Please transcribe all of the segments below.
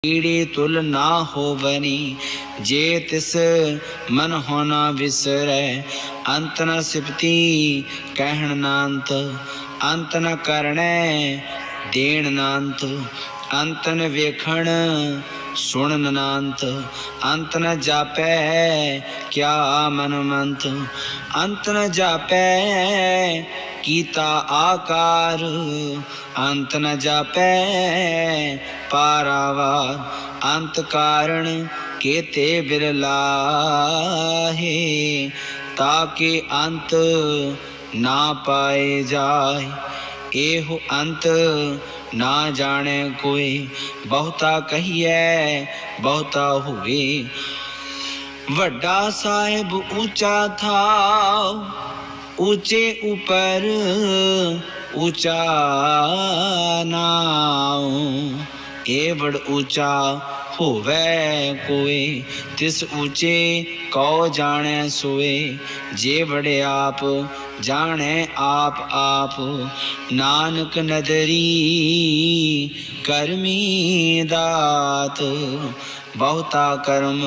कीड़ी तुल ना होवनी, जे तिस मन होना विसरै। अंत न सिपति कहण नांत, अंत न करणे देण नांत। अंत न वेखण सुणन नांत, अंत न जापै क्या मन मंत। अंत न जापै कीता आकार, अंत न जापै पारावार। अंत कारण केते बिरलाहे, ताके अंत ना पाए जाए। एहो अंत ना जाने कोई, बहुता कहिए बहुता हुए। वड्डा साहिब ऊंचा था, ऊंचे ऊपर ऊंचा नाऊ। ए बड़ ऊंचा होवे कोई, तिस ऊंचे कौ जाने सोए। जे बड़े आप जाने आप आप, नानक नदरी करमी दात। बहुता कर्म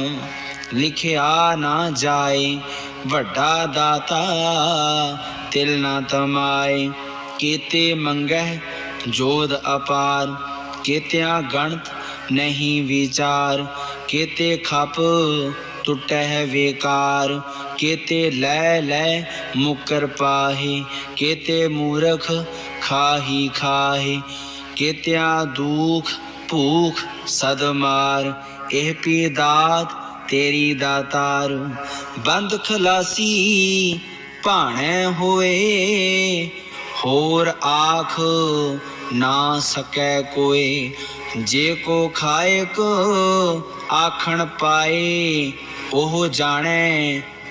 लिखिया ना जाए, वड्डा दाता तिल ना तमाए। केते मंगह जोध अपार, केत्या गणत नहीं विचार। केते खप टुटह बेकार, केते लै लै मुकर पाहे। केते मूर्ख खाही खाहे, केत्या दुख भूख सद मार। एह पी दात तेरी दातार, बंद खलासी भाणे होए। होर आख ना सकै कोई, जे को खायक आखण पाए। ओह जाने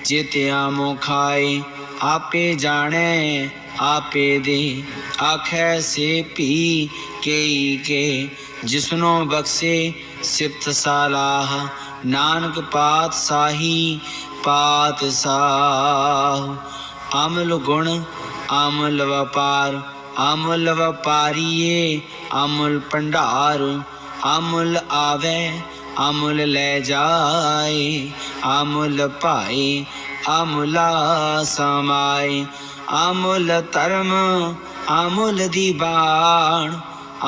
जेत्या मोह खाए, आपे जाने आपे दे। आखै से पी केई के, जिसनो बख्शे सिफ्त सालाह। नानक पातशाही पातशाह। अमल गुण अमल व्यापार, अमल व्यापारिये अमल भंडार। अमल आवे अमल ले जाए, अमल पाए अमला समाए। अमल धर्म अमल दीवान,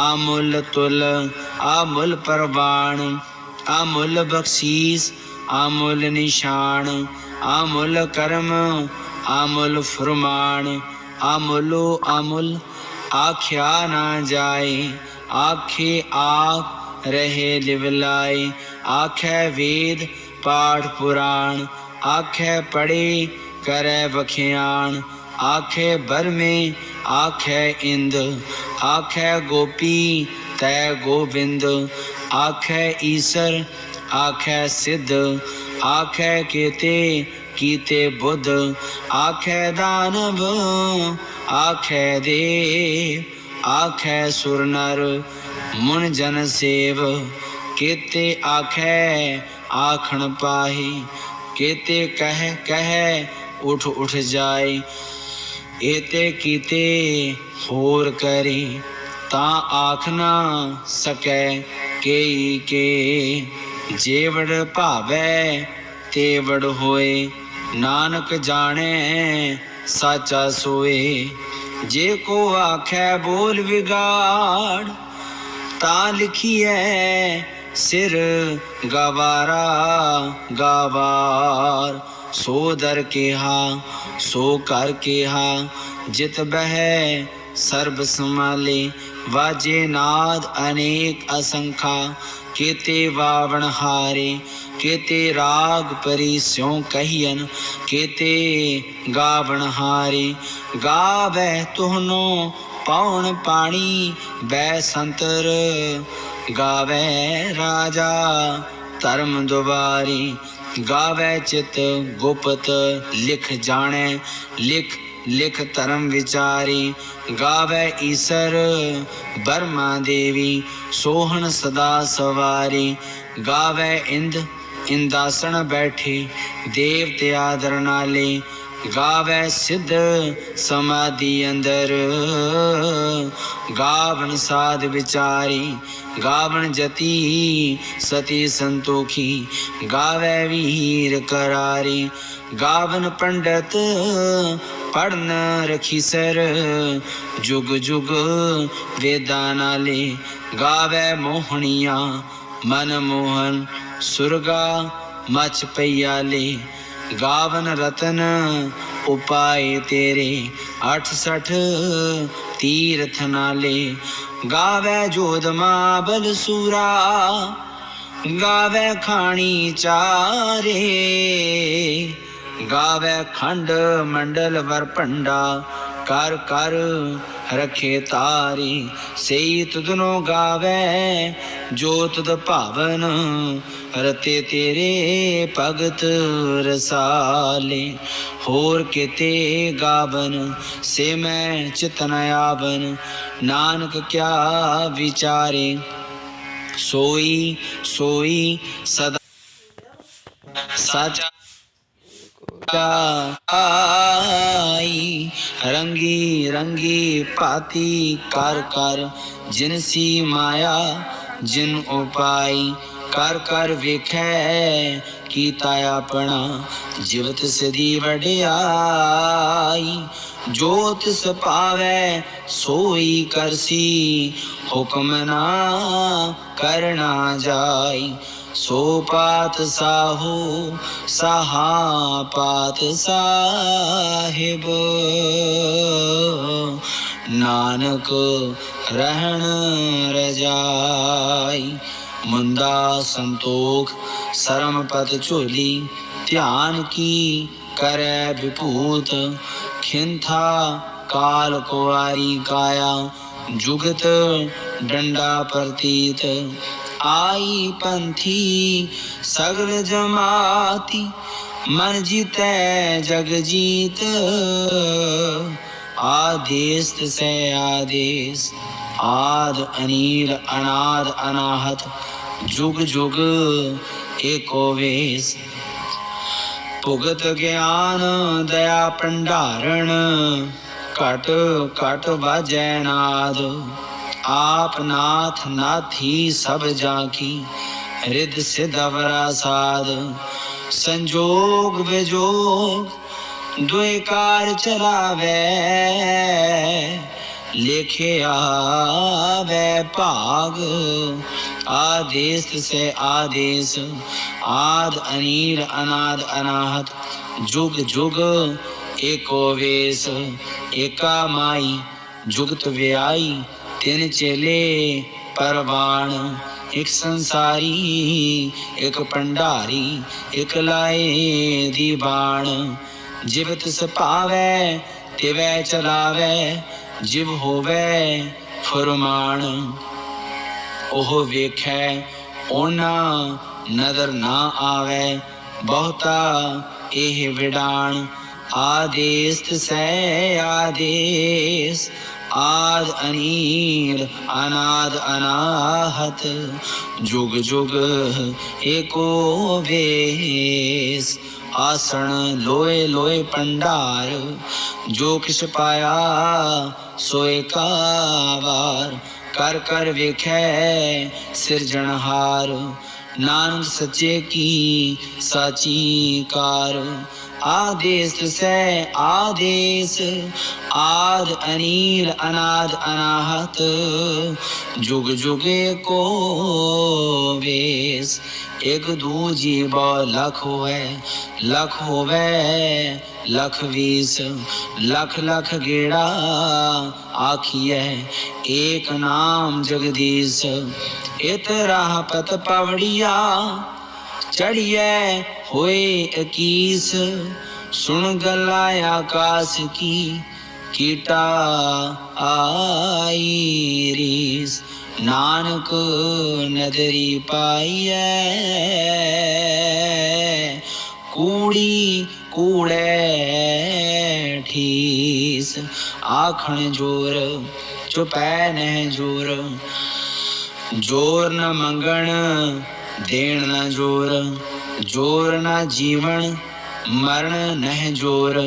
अमल तुल अमल परवान। अमल बख्शीस अमल निशान, अमल कर्म अमल फरमान। अमलो अमल आख्या ना जाए, आखे आप रहे लिवलाए। आखे वेद पाठ पुराण, आखे पढ़े करे बखियान। आखे बरमे आखे इंद, आखे गोपी तय गोविंद। आखे ईसर आखे सिद्ध, आखे केते कीते बुद्ध। आखे दानव आखे देव, आखे सुर नर मुन जन सेव। केते आखे आखण पाहे, केते कह कह उठ उठ जाए। एते कीते होर करे, ता आख ना सकै केई के। जेवड़ भावै तेवड़ होए, नानक जाने साचा सोए। जे को आखै बोल बिगाड़, ता लिखिए सिर गवारा गवार। सो दर केहा सो कर केहा, जित बह सर्ब संभाले। वाजे नाद अनेक असंखा, केते वावण हारे। केते राग परी स्यों कहियन, केते गावण हारे। गावै तुहनो पाउन पाणी बै संतर, गावै राजा धर्म दुबारी। गावै चित गुप्त लिख जाने, लिख लिख धर्म विचारी। गावै ईसर बर्मा देवी, सोहन सदा सवारी। गावै इंद इंदासन बैठे, देवते आदर नाले। गावै सिद्ध समाधि अंदर, गावन साध विचारी, गावन जति सती संतोखी, गावै वीर करारी, गावन पंडित पढ़न रखी सर, जुग जुग वेदा नाले, गावै मोहनिया मन मोहन, सुरगा मच पैयाले, गावन रतन उपाय तेरे, 68 तीर्थ नाले, गावै जोधमा बलसूरा, गावै खाणी चारे, गावै खंड मंडल वरपंडा, कर कर रखे तारी, सेई तुधनो गावै जो तुद भावन, रते तेरे भगत रसाले, होर केते गावन से मैं चित न आवन, नानक क्या विचारे, सोई सोई सदा साचा आई, रंगी रंगी पाती कर कर, जिनसी माया जिन उपाई, कर कर वेखै कीता अपना, जीवत सदी वड्याई, जो तिस पावै सोई करसी, हुक्म ना करना जाई, सो पात साहू सहा पात साहिब, नानक रहन रजाई, मुंदा संतोख सरम पत झोली, ध्यान की करे विभूत, खिंथा काल कुवारी काया, जुगत डंडा प्रतीत, आई पंथी सगल जमाती, मन जीतै जग जीत, आदेश से आदेश, आद अनील अनाद अनाहत, जुग जुग एको वेश, भुगत ज्ञान दया भंडारण, घट घट बाजै नाद, आप नाथ नाथी सब जाकी, रिद सिद्ध अवरा साध, संजोग विजोग दुए कार चलावे, लेखे आवे भाग, आदेश से आदेश, आद अनील अनाद अनाहत, जुग जुग एको वेश, एका माई जुगत व्याई, तीन चेले परवान, एक संसारी एक पंडारी, एक लाए दीवान, जिव तिस पावै तिवै चलावै, जिव होवै फुरमान, ओह वेखै ओना नदर ना आवै, बहुता एह विडान, आदेश तिसै आदेश, आद अनील अनाद अनाहत, जुग जुग एको वेश, आसन लोए लोए पंडार, जो किस पाया सोए कावार, कर कर वेखै सिरजनहार, नानक सच्चे की साची कार, आदेश से आदेश, आद अनील अनाद अनाहत, जुग जुग को वेश, एक दूजी बौ लख होवे, लख होवे लख वीस, लख लख गेड़ा आखिए, एक नाम जगदीश, इत राह पत पवड़िया, चढ़िए होए 21, सुन गला आकाश की, कीटा आई रीस, नानक नदरी पाइए, कूड़ी कूड़े ठीस, आखण जोर चुपै न जोर, जोर न मंगण देण न जोर, जोर न जीवन मरण नह जोर।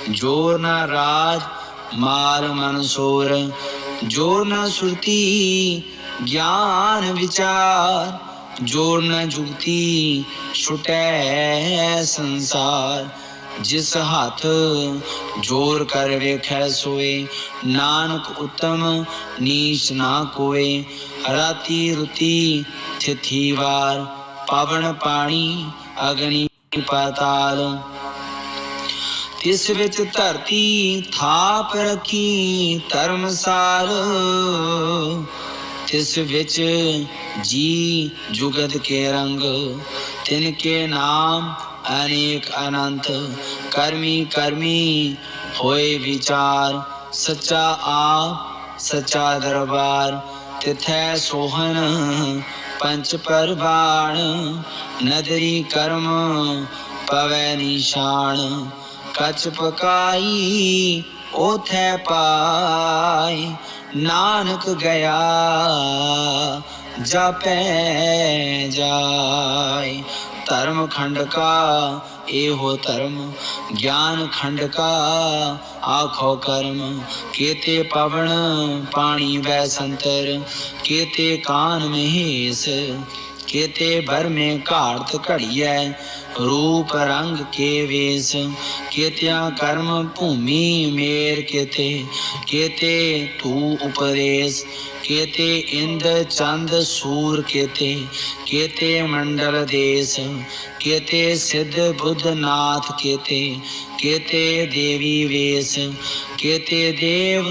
जोर न राज माल मन सोर। जोर न सुरती ज्ञान विचार। जोर न जुगती छुटै संसार। जिस हाथ जोर कर वेखै सोए। नानक उत्तम नीच ना कोय। राती रुती तिथि वार। पवन पानी अग्नि पाताल। तिस विच धरती थाप रखी धर्मसाल। तिस विच जी जुगत के रंग। तिनके नाम अनेक अनंत। कर्मी कर्मी होए विचार। सच्चा आप सच्चा दरबार। तिथै सोहन पंच परवान। नदरी कर्म पवै निशान। कच पकाई ओथै पाई। नानक गया जापै जाय। धर्म खंड का एहो धर्म। ज्ञान खंड का आखो कर्म। केते पवन पानी वै संतर। केते कान महेश। केते भर में घाट घड़ियै। रूप रंग के वेश। केत्या कर्म भूमि मेर केते। केते तू उपदेश। केते इंद चंद सूर केते। केते मंडल देश। केते सिद्ध बुद्ध नाथ केते। केते देवी वेश। केते देव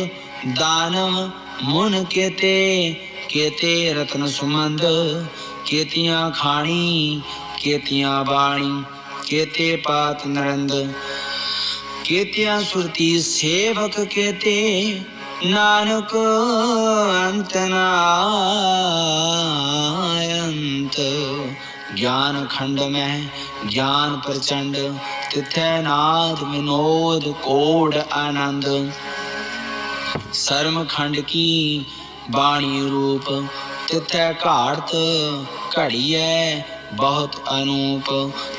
दानव मुन केते। केते रत्न सुमंद। केतियां खाणी केतियां बाणी। केते पात नरंद। केतियां सुरती सेवक केते। नानक अंत ना अंत। ज्ञान खंड में ज्ञान प्रचंड। तिथै नाद विनोद कोड आनंद। सर्म खंड की बाणी रूप। तिथै घाट घड़ियै बहुत अनूप।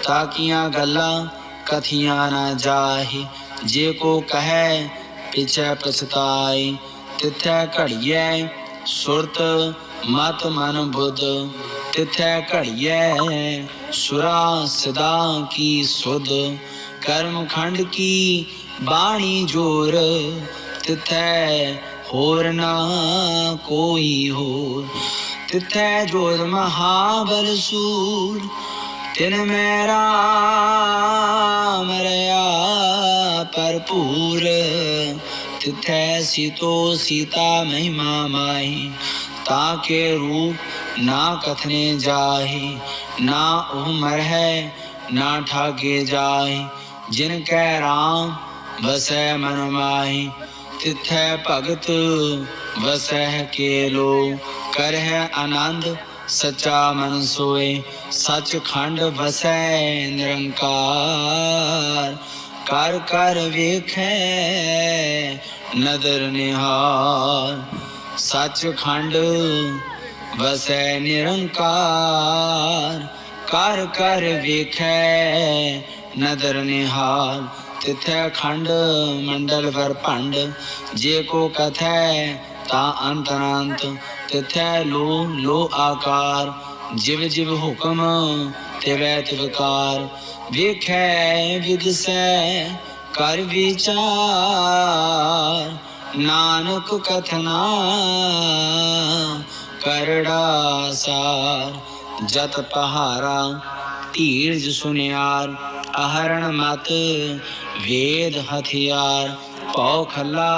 ताकियां गल्लां कथियां न जाहि। जे को कहे पिछै पछताए। तिथै घड़ियै सुरत मत मन बुध। तिथै घड़ियै सुरा सदा की सुध। कर्म खंड की बाणी जोर। तिथै होर ना कोई होर। तिथै जोध महाबल सूर। तिन में राम रया भरपूर। तिथै सीतो सीता महिमा माही। ताके रूप ना कथने जाहि। ना ओह मरहै ना ठागे जाहि। जिनकै राम बसै मन माही। तिथै भगत वसह के लो। करह आनंद सच्चा मन सोए। सच खंड वसै निरंकार। कर कर वेखै नदर निहार। सच खंड वसै निरंकार। कर कर वेखै नदर निहार। तिथै खंड मंडल वर भंड। जे को कथै ता अंत अनंत। तिथै लो लो आकार। जिव जिव हुक्म तिवै तिवकार। वेखै विगसै कर विचार। नानक कथना करड़ा सार। जत पहारा धीरज सुनियार। आहरण मत वेद हथियार। पौ खला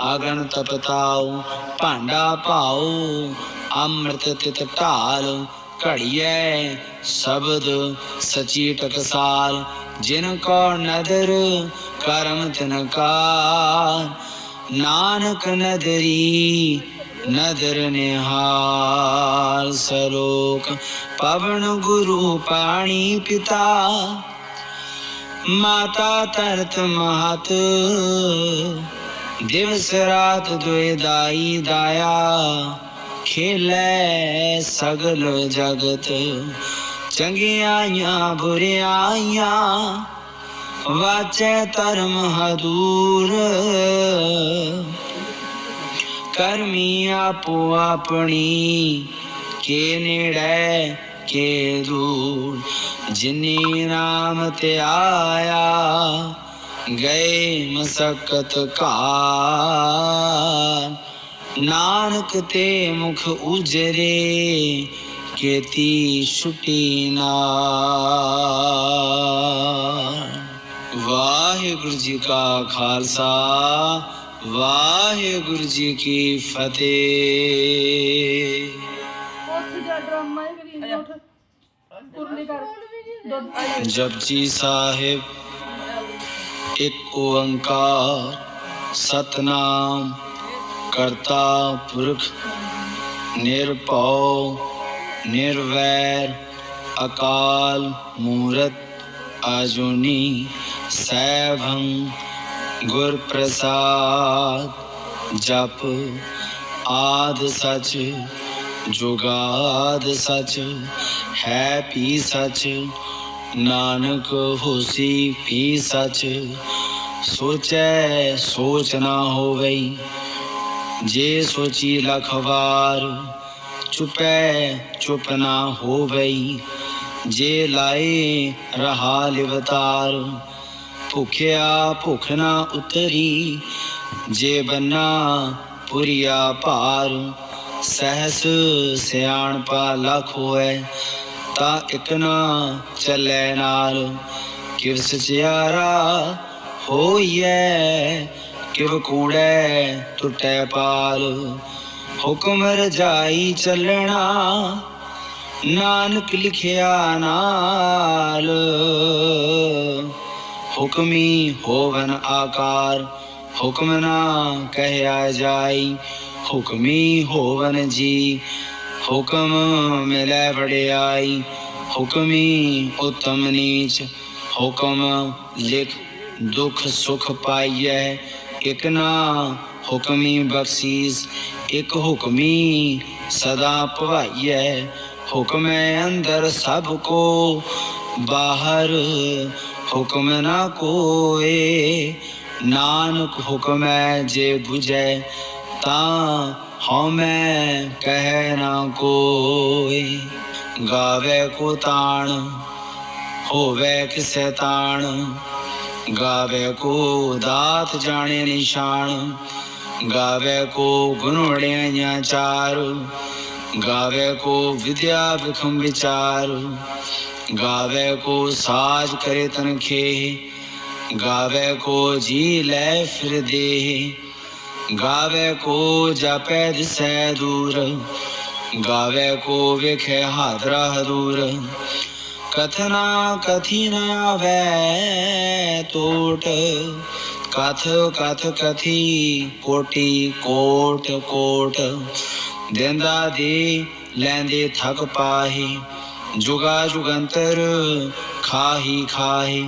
आगन तपताओ। भांडा पाओ अमृत तित ढाल। घड़ियै शब्द सची टकसाल। जिन को नदर करम तिनकार। नानक नदरी नदर निहाल। सलोक पवन गुरु पाणी पिता। माता तरत महत। दिवस रात दुए दाई दाया। खेलै सगल जगत। चंगियाइयां बुरियाइयां वाचै धर्म हदूर करमी आपो अपनी के नेड़े के दूर जिनी नाम ते आया गए मसकत का नानक ते मुख उजरे केती छुटी नार। वाहिगुरु जी का खालसा वाहिगुरु जी की फतेह। जपजी साहिब एक ओंकार सतनाम करता पुरख निरभउ निर्वैर अकाल मूरत आजुनी सैभं गुर प्रसाद। जप आद सच जुगाद सच है पी सच नानक होसी पी सच। सोचै सोच ना होवई जे सोची लख बार चुपै चुप ना होवई जे लाए रहा लिवतार। भुखिया भुख ना उतरी जे बन्ना पुरिया भार। सहस सियाणपा लख होए ता इक ना चलै नाल। किव सचियारा होइए किव कूड़े टुटै पाल। हुक्म रजाई चलना नानक लिखिया नाल। हुक्मी होवन आकार हुक्म ना कहया जाई। हुक्मी होवन जी हुक्म मिलै बड़ियाई। हुक्मी उत्तम नीच हुक्म लिख दुख सुख पाइयै। एक ना हुक्मी बख्शीस एक हुक्मी सदा भवाइयै। हुक्म अंदर सबको बाहर हुक्म ना कोए। नानक हुक्म जे बुझै तां हउमैं कह ना कोई। गावे को ताण होवे किसे ताण गावे को दात जाने निशान। गावे को गुण वड़ियाइयां चार गावे को विद्या विखम विचार। गावे को साज करे तनखे गावे को जी लै फिर देह। गावे को जापै दिसै दूर गावे को वेखे हादरा हदूर। कथना कथी न आवे टोट कथ कथ कथी कोटि कोट कोट। देंदा दे लैंदे थक पाही जुगा जुगंतर खाही खाही।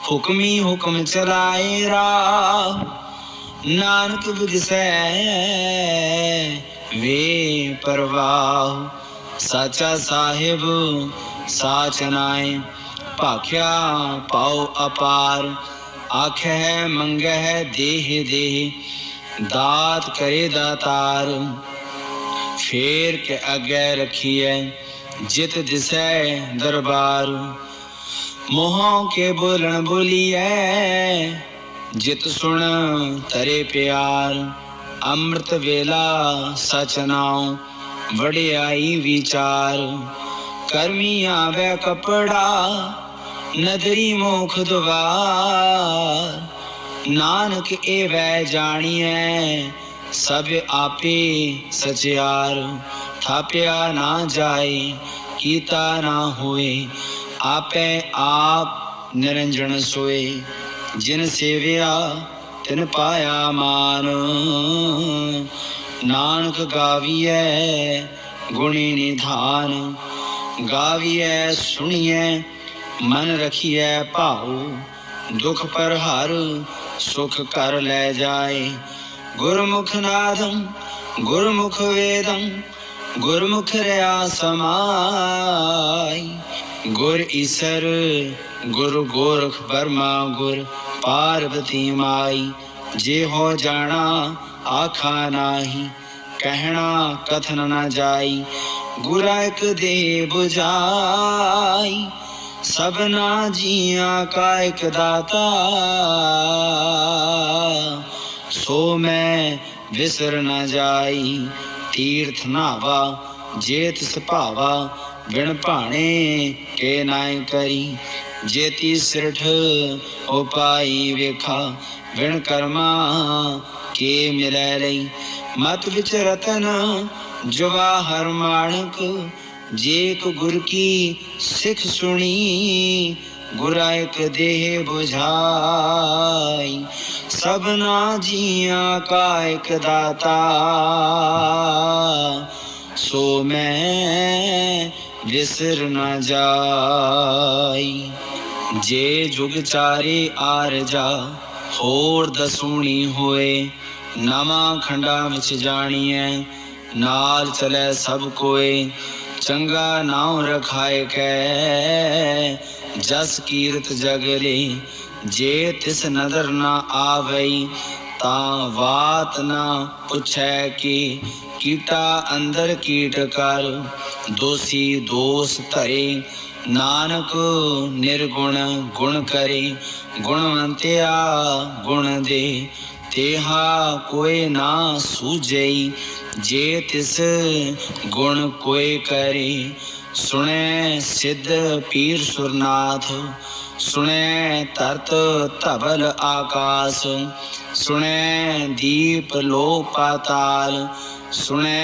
हुक्मी हुक्म चलाए राह नानक बिगसै वे परवाह। साचा साहिब साच नाए भाख्या पाओ अपार। आखे मंगै देह देह दात करे दातार। फेर के अगे रखिए जित दिसै दरबार। मोहों के बोलन बोलिए जित सुन तरे प्यार। अमृत वेला सच नाउ वड़ियाई विचार। कर्मी आवे कपड़ा नदरी मोख द्वार। नानक एवै जानिए सब आपे सचियार। थाप्या ना जाए कीता ना होए आपे आप निरंजन सोए। जिन सेविया तिन पाया मान नानक गाविए गुणी निधान। गाविए सुनिए मन रखिए भाऊ। दुख पर हर सुख कर ले जाए। गुरमुख नादम गुरमुख वेदम गुरमुख रया समाई। गुर ईसर गुरु गोरख बर्मा गुर पार्वती माई। जे हो जाना आखा नाही, कहना कथन न जाई। गुरा एक दे बुझाई, सबना जिया का एक दाता। सो मैं बिसर न जाई, तीर्थ नावा जेत सभावा। बिन भाणे के नाय करी, जेती सिरठ उपाई वेखा। बिन कर्मा के मिलै लई, मत बिच रतन जवाहर माणक। जेक गुर की सिख सुनी, गुरा एक देह बुझाई। सबना जिया का एक दाता, सो मैं बिसर न जाई। जे जुग चारे आरजा, होर दसूणी होए। नवा खंडा विच जाणिए, नाल चले सब कोए। चंगा नाम रखाए कै, जस कीरत जगरे। जे तिस नदर न आवई, तां वात न पुछै कि। कीटा अंदर कीट कर, दोषी दोष धरे। नानक निर्गुण गुण करे, गुणवंत्या गुण दे। तेहा कोई ना सूझई, जे तिस गुण कोई करे। सुने सिद्ध पीर सुरनाथ, सुने तरत धवल आकाश। सुने दीप लो पाताल, सुने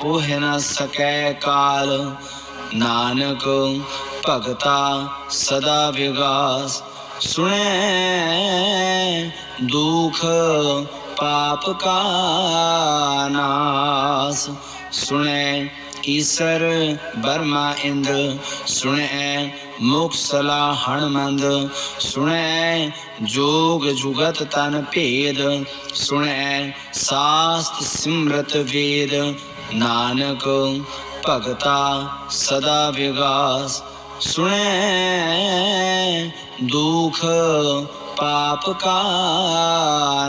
पोह न सकै काल। नानक भगता सदा विगास, सुने दुख पाप का नाश। सुने ईसर बर्मा इंद्र, सुने मुख सला हणमंद। सुने जोग जुगत तन भेद, सुने शास्त्र सिमरत वेद। नानक भगता सदा विगास, सुने दुख पाप का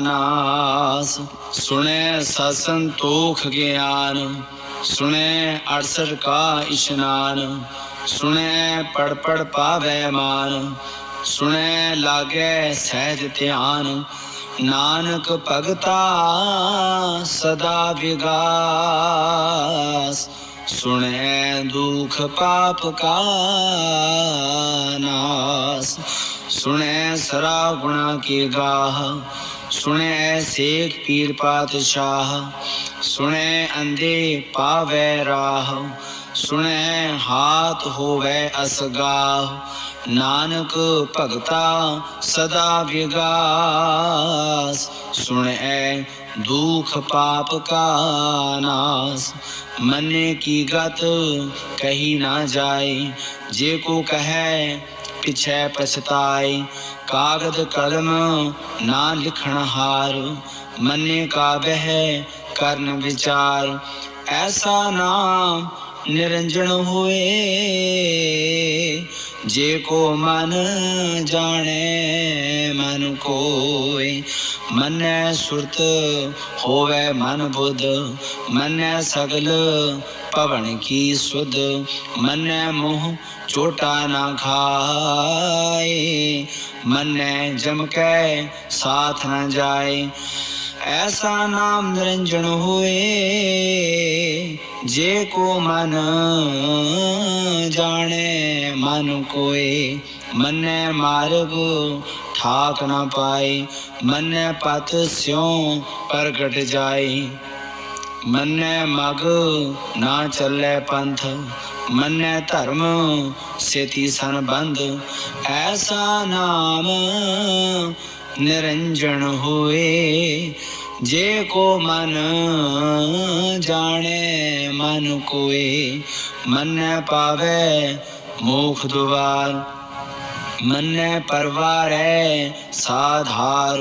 नाश। सुने ससंतोख ज्ञान, सुने 68 का इशनान। सुने पढ़ पढ़ पावै मान, सुने लागे सहज ध्यान। नानक भगता सदा विगास, सुने दुख पाप का नाश। सुने सरा गुणा की गाह, सुने शेख पीर पातशाह। सुने अंधे पावै राह, सुने हाथ होवै असगाह। नानक भगता सदा विगास, सुने दुख पाप का नाश। मन्ने की गत कही ना जाए, जे को कहे पिछे पछताए। कागद कलम ना लिखण हार, मन्ने का बह करन विचार। ऐसा नाम निरंजन होए, जे को मन जाने मन कोय। मन्ने सुरत होवे मन बुध, मन्ने सगल पवन की सुध। मन्ने मुँह चोटा ना खाए, मन्ने जम के साथ न जाए। ऐसा नाम निरंजन होए, जे को मन जाने मन कोय। मन्ने मार्ग ठाक न पाए, मन्ने पथ स्यों प्रगट जाए। मन्ने मग ना चले पंथ, मन्ने धर्म सेती संबंध। ऐसा नाम निरंजन होए, जे को मन जाने मन कोय। मन्ने पावे मोख द्वार, मन्ने परवारे साधार।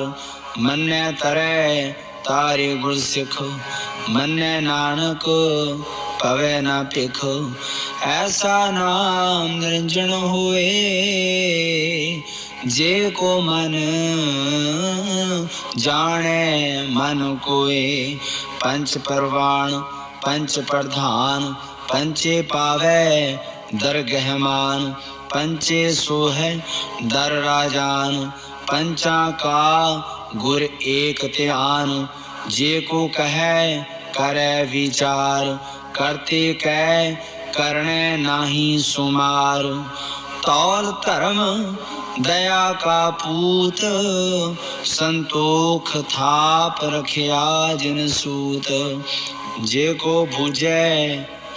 मन्ने तरे तारे गुरसिख, मन्ने नानक पवै न पिख ऐसा नाम निरंजन होए जे को मन जाने मन कोय पंच परवान पंच प्रधान पंचे पावै दरगह मान पंचे सोह दर राजान पंचा का गुर एक ध्यान जे को कहे करे विचार करते कै करने नाही सुमार तौल धर्म दया का पूत संतोख थाप रखिया जिन सूत जे को भुजै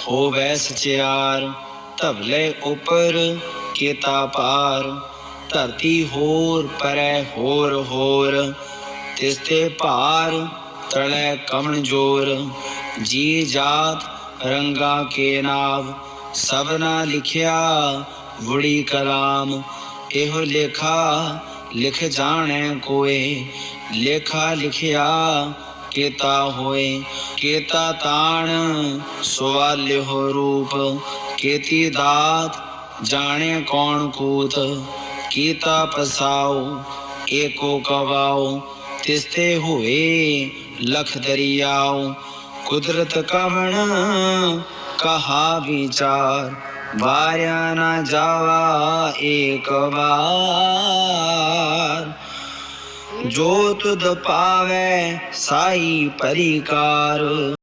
होवै सचियार तबले ऊपर केता पार धरती होर परै होर होर तिसते पार तड़ै कमन जोर जी जात रंगा के नाव सबना लिखिया बुड़ी कलाम एहो लेखा लिख जाने कोय लेखा लिखिया केता होए केता ताण सवाल्य हो रूप केती दात जाने कौन कूत कीता पसाओ एको कवाओ तिस्ते हुए लख दरियाओ कुदरत कवण कहा विचार वार्या न जावा एक बार जो तुद पावे साई परिकार